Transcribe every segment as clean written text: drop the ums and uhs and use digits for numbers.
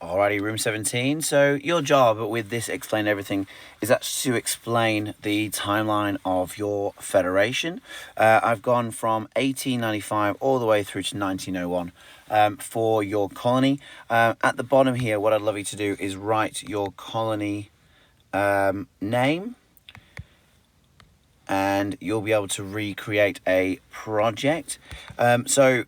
Alrighty, room 17. So your job with this Explain Everything is actually to explain the timeline of your federation. I've gone from 1895 all the way through to 1901 for your colony. At the bottom here, what I'd love you to do is write your colony name, and you'll be able to recreate a project. So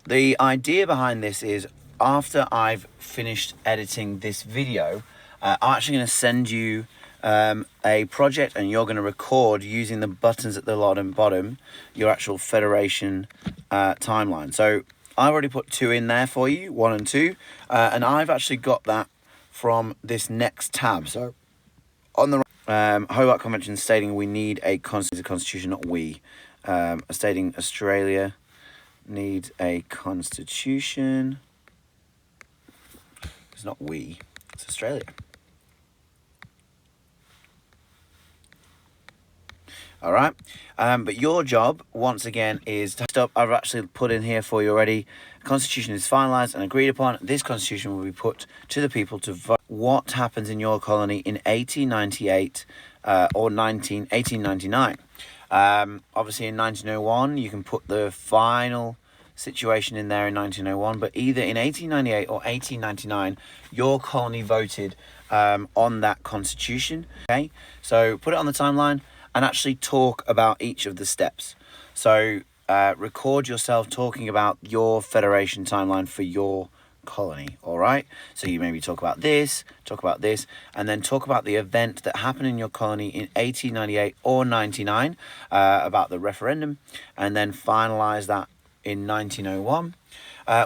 the idea behind this is, after I've finished editing this video, I'm actually going to send you a project, and you're going to record using the buttons at the bottom your actual federation timeline. So I already put 2 in there for you, 1 and 2, and I've actually got that from this next tab. So on the Hobart Convention stating we need a constitution, not we. Stating Australia needs a constitution. It's not we, it's Australia. All right, but your job, once again, is to stop. I've actually put in here for you already. Constitution is finalised and agreed upon. This constitution will be put to the people to vote. What happens in your colony in 1898 or 1899? Obviously, in 1901, you can put the final situation in there in 1901, but either in 1898 or 1899, your colony voted on that constitution. Okay, so put it on the timeline and actually talk about each of the steps. So record yourself talking about your federation timeline for your colony. All right, so you maybe talk about this, and then talk about the event that happened in your colony in 1898 or 99 about the referendum, and then finalize that in 1901.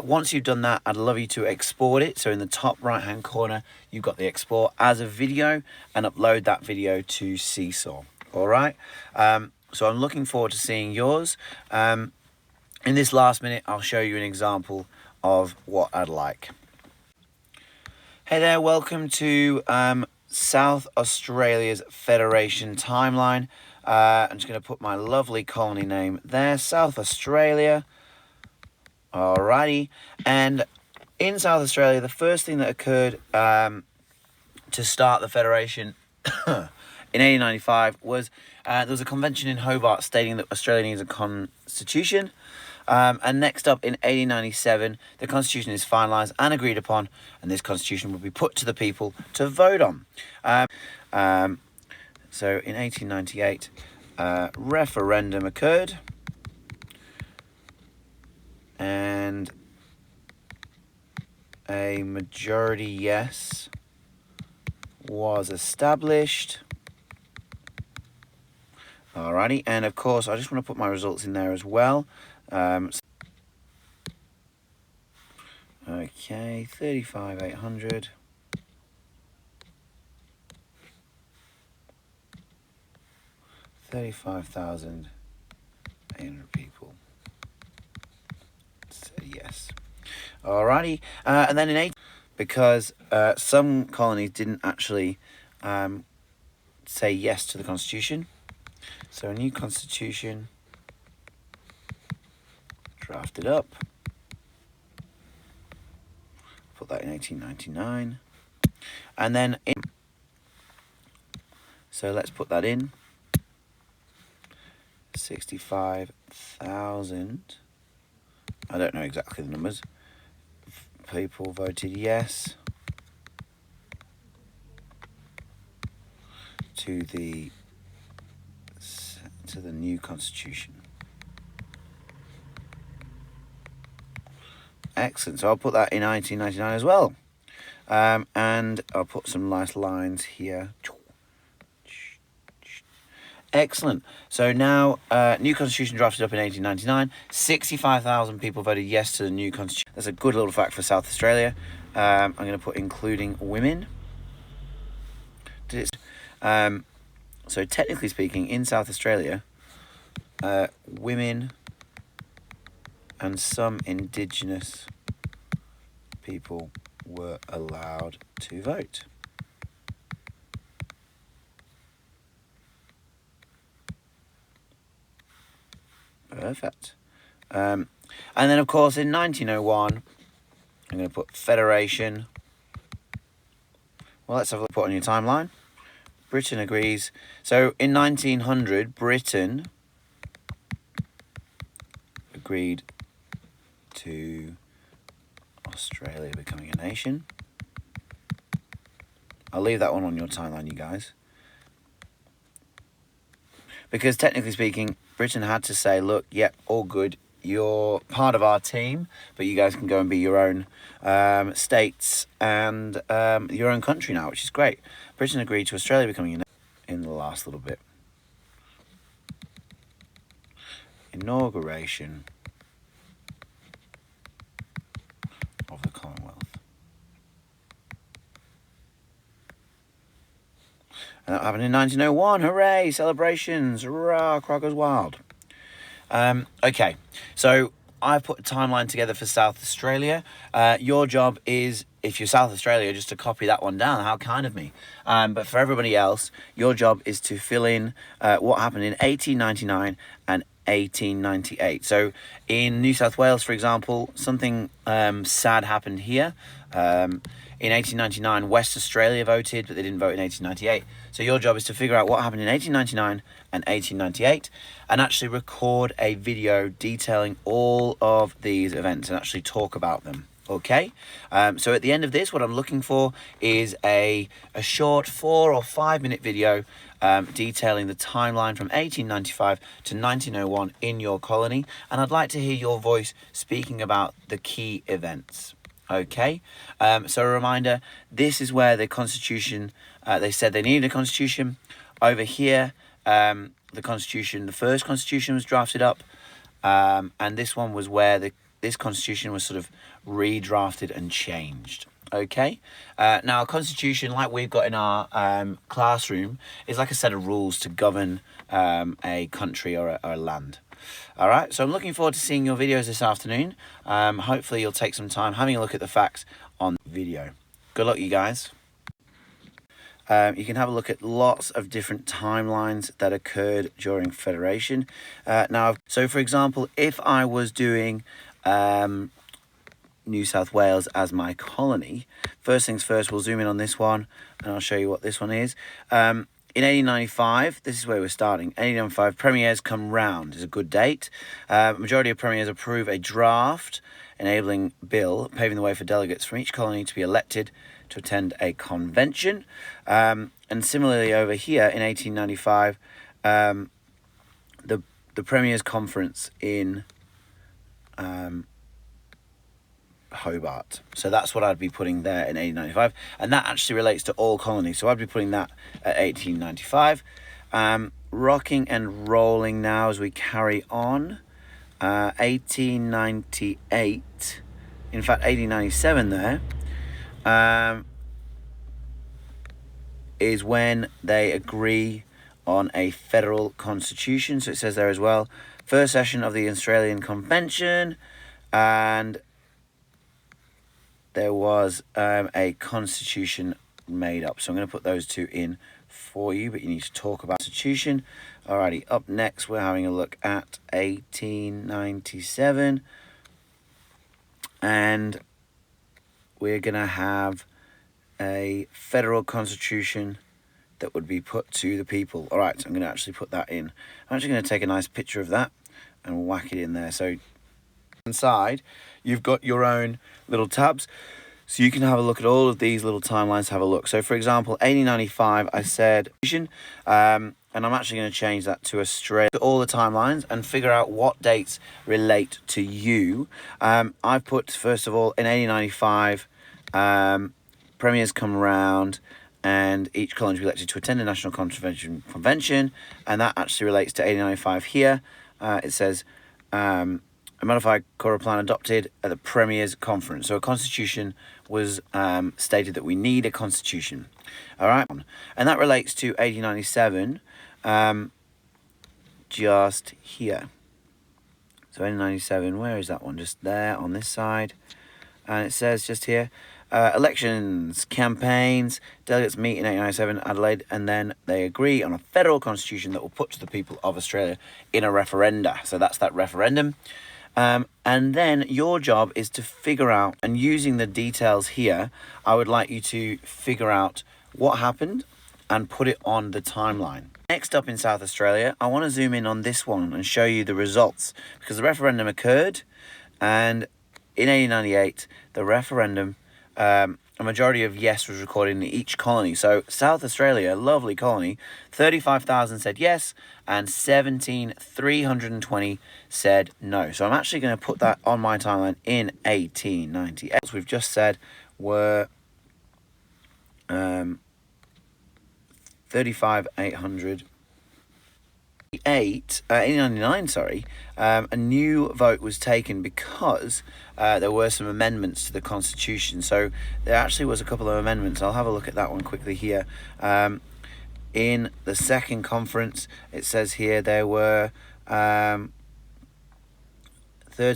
Once you've done that, I'd love you to export it. So in the top right hand corner, you've got the export as a video, and upload that video to Seesaw. All right, so I'm looking forward to seeing yours. In this last minute, I'll show you an example of what I'd like. Hey there, welcome to South Australia's Federation timeline. I'm just going to put my lovely colony name there, South Australia. Alrighty, and in South Australia, the first thing that occurred to start the Federation in 1895 was there was a convention in Hobart stating that Australia needs a constitution. And next up, in 1897, the constitution is finalised and agreed upon, and this constitution will be put to the people to vote on. So in 1898, referendum occurred, and a majority yes was established. Alrighty, and of course I just want to put my results in there as well. Okay, 35,800. 35,800 people said yes. Alrighty, and then in 8, because some colonies didn't actually say yes to the constitution. So a new constitution drafted up. Put that in 1899. And then so let's put that in. 65,000. I don't know exactly the numbers. People voted yes to the new constitution. Excellent. So I'll put that in 1999 as well, and I'll put some nice lines here. Excellent. So now, new constitution drafted up in 1899. 65,000 people voted yes to the new constitution. That's a good little fact for South Australia. I'm going to put including women. So technically speaking, in South Australia, women and some Indigenous people were allowed to vote. Perfect. And then, of course, in 1901, I'm going to put Federation Well, let's have a look on your timeline. Britain agrees. So in 1900, Britain agreed to Australia becoming a nation. I'll leave that one on your timeline, you guys. Because technically speaking, Britain had to say, look, yep, all good. You're part of our team, but you guys can go and be your own states and your own country now, which is great. Britain agreed to Australia becoming a nation in the last little bit. Inauguration of the Commonwealth. And that happened in 1901. Hooray! Celebrations! Hurrah! Crowd goes wild. Okay, so I've put a timeline together for South Australia. Your job is, if you're South Australia, just to copy that one down. How kind of me. But for everybody else, your job is to fill in what happened in 1899 and 1898. So in New South Wales, for example, something sad happened here. In 1899, West Australia voted, but they didn't vote in 1898. So your job is to figure out what happened in 1899 and 1898 and actually record a video detailing all of these events and actually talk about them. Okay, so at the end of this, what I'm looking for is a short 4 or 5 minute video detailing the timeline from 1895 to 1901 in your colony, and I'd like to hear your voice speaking about the key events. Okay, so a reminder, this is where the Constitution, they said they needed a Constitution. Over here, the Constitution, the first Constitution was drafted up, and this one was where this Constitution was sort of redrafted and changed. Okay, now a Constitution, like we've got in our classroom, is like a set of rules to govern a country or a land. All right, so I'm looking forward to seeing your videos this afternoon. Hopefully you'll take some time having a look at the facts on the video. Good luck, you guys. You can have a look at lots of different timelines that occurred during Federation. Now, so for example, if I was doing New South Wales as my colony, first things first, we'll zoom in on this one and I'll show you what this one is. In 1895, this is where we're starting. 1895, premiers come round is a good date. Majority of premiers approve a draft enabling bill paving the way for delegates from each colony to be elected to attend a convention. And similarly over here in 1895, the premiers conference in Hobart. So that's what I'd be putting there in 1895, and that actually relates to all colonies, so I'd be putting that at 1895. Rocking and rolling now as we carry on. 1898, in fact 1897 there, is when they agree on a federal constitution. So it says there as well, first session of the Australian Convention, and there was a constitution made up. So I'm going to put those two in for you, but you need to talk about constitution. Alrighty, up next we're having a look at 1897, and we're going to have a federal constitution that would be put to the people. Alright, so I'm going to actually put that in. I'm actually going to take a nice picture of that and whack it in there. So inside you've got your own little tabs, so you can have a look at all of these little timelines. Have a look. So for example, 1895, I said and I'm actually going to change that to Australia, all the timelines, and figure out what dates relate to you. I've put, first of all, in 1895, premiers come around and each colony will be elected to attend a national convention, and that actually relates to 1895 here. It says a modified core plan adopted at the Premier's Conference. So a constitution was stated that we need a constitution. All right, and that relates to 1897, just here. So 1897, where is that one? Just there on this side. And it says just here, elections, campaigns, delegates meet in 1897, Adelaide, and then they agree on a federal constitution that will put to the people of Australia in a referenda. So that's that referendum. And then your job is to figure out, and using the details here, I would like you to figure out what happened and put it on the timeline. Next up in South Australia, I want to zoom in on this one and show you the results, because the referendum occurred, and in 1898, the referendum, a majority of yes was recorded in each colony. So South Australia, lovely colony, 35,000 said yes, and 17,320 said no. So I'm actually going to put that on my timeline in 1898. As we've just said, were 35,800. 1899, sorry, a new vote was taken because there were some amendments to the Constitution. So there actually was a couple of amendments. I'll have a look at that one quickly here. In the second conference, it says here there were third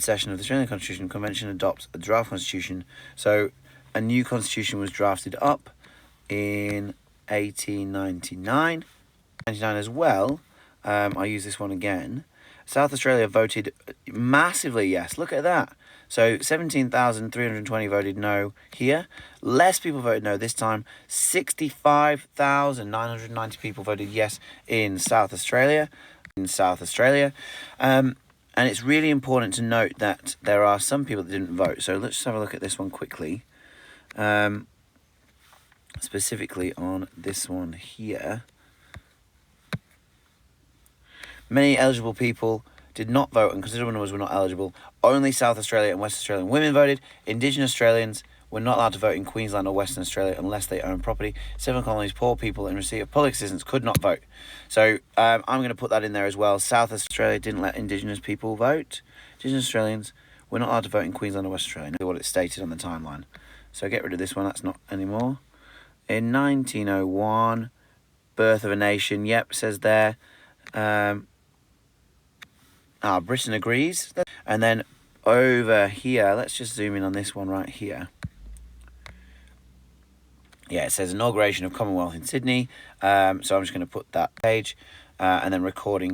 session of the Australian Constitution Convention adopts a draft constitution. So a new constitution was drafted up in 1899. 99 as well. I'll use this one again. South Australia voted massively yes. Look at that. So 17,320 voted no here. Less people voted no this time. 65,990 people voted yes in South Australia. And it's really important to note that there are some people that didn't vote. So let's just have a look at this one quickly. Specifically on this one here. Many eligible people did not vote, and considerable numbers were not eligible. Only South Australia and West Australian women voted. Indigenous Australians were not allowed to vote in Queensland or Western Australia unless they owned property. 7 colonies, poor people in receipt of public assistance could not vote. So I'm going to put that in there as well. South Australia didn't let Indigenous people vote. Indigenous Australians were not allowed to vote in Queensland or West Australia. What it stated on the timeline. So get rid of this one. That's not anymore. In 1901, birth of a nation. Yep, says there. Britain agrees. And then over here, let's just zoom in on this one right here. Yeah, it says inauguration of Commonwealth in Sydney. So I'm just going to put that page and then recording.